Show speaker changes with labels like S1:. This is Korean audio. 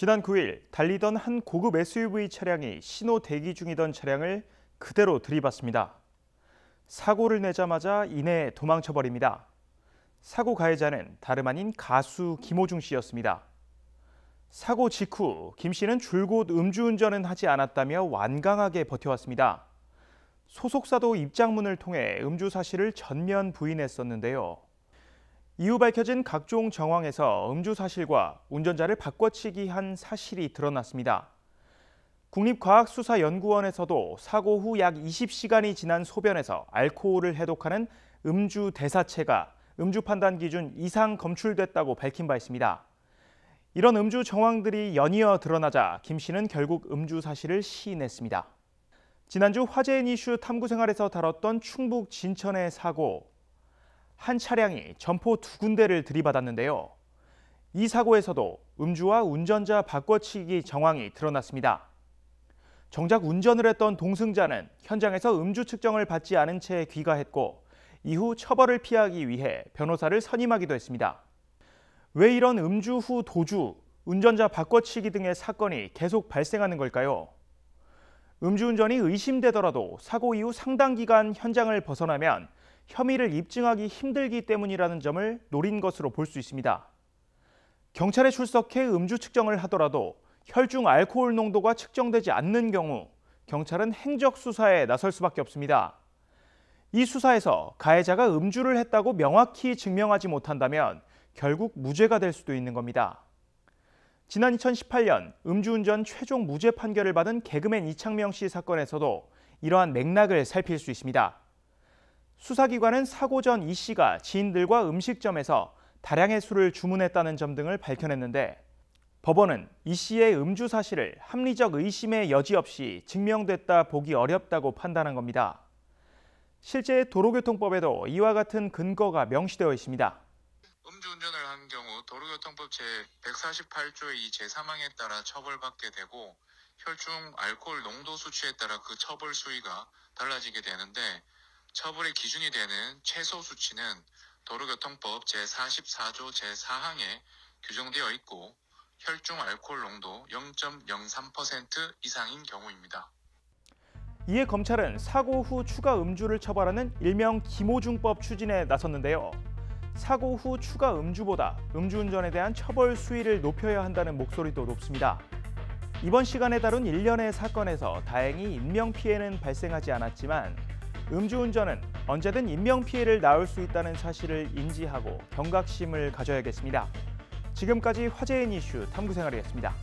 S1: 지난 9일 달리던 한 고급 SUV 차량이 신호 대기 중이던 차량을 그대로 들이받습니다. 사고를 내자마자 이내 도망쳐버립니다. 사고 가해자는 다름 아닌 가수 김호중 씨였습니다. 사고 직후 김 씨는 줄곧 음주운전은 하지 않았다며 완강하게 버텨왔습니다. 소속사도 입장문을 통해 음주 사실을 전면 부인했었는데요. 이후 밝혀진 각종 정황에서 음주 사실과 운전자를 바꿔치기 한 사실이 드러났습니다. 국립과학수사연구원에서도 사고 후 약 20시간이 지난 소변에서 알코올을 해독하는 음주 대사체가 음주 판단 기준 이상 검출됐다고 밝힌 바 있습니다. 이런 음주 정황들이 연이어 드러나자 김 씨는 결국 음주 사실을 시인했습니다. 지난주 화제인 이슈 탐구생활에서 다뤘던 충북 진천의 사고. 한 차량이 점포 2군데를 들이받았는데요. 이 사고에서도 음주와 운전자 바꿔치기 정황이 드러났습니다. 정작 운전을 했던 동승자는 현장에서 음주 측정을 받지 않은 채 귀가했고 이후 처벌을 피하기 위해 변호사를 선임하기도 했습니다. 왜 이런 음주 후 도주, 운전자 바꿔치기 등의 사건이 계속 발생하는 걸까요? 음주운전이 의심되더라도 사고 이후 상당 기간 현장을 벗어나면 혐의를 입증하기 힘들기 때문이라는 점을 노린 것으로 볼 수 있습니다. 경찰에 출석해 음주 측정을 하더라도 혈중 알코올 농도가 측정되지 않는 경우 경찰은 행적 수사에 나설 수밖에 없습니다. 이 수사에서 가해자가 음주를 했다고 명확히 증명하지 못한다면 결국 무죄가 될 수도 있는 겁니다. 지난 2018년 음주운전 최종 무죄 판결을 받은 개그맨 이창명 씨 사건에서도 이러한 맥락을 살필 수 있습니다. 수사기관은 사고 전 이 씨가 지인들과 음식점에서 다량의 술을 주문했다는 점 등을 밝혀냈는데 법원은 이 씨의 음주 사실을 합리적 의심의 여지 없이 증명됐다 보기 어렵다고 판단한 겁니다. 실제 도로교통법에도 이와 같은 근거가 명시되어 있습니다.
S2: 음주운전을 한 경우 도로교통법 제148조의 이 제3항에 따라 처벌받게 되고 혈중 알코올 농도 수치에 따라 그 처벌 수위가 달라지게 되는데 처벌의 기준이 되는 최소 수치는 도로교통법 제44조 제4항에 규정되어 있고 혈중 알코올 농도 0.03% 이상인 경우입니다.
S1: 이에 검찰은 사고 후 추가 음주를 처벌하는 일명 김호중법 추진에 나섰는데요. 사고 후 추가 음주보다 음주운전에 대한 처벌 수위를 높여야 한다는 목소리도 높습니다. 이번 시간에 다룬 일련의 사건에서 다행히 인명피해는 발생하지 않았지만 음주운전은 언제든 인명피해를 낳을 수 있다는 사실을 인지하고 경각심을 가져야겠습니다. 지금까지 화제인 이슈 탐구생활이었습니다.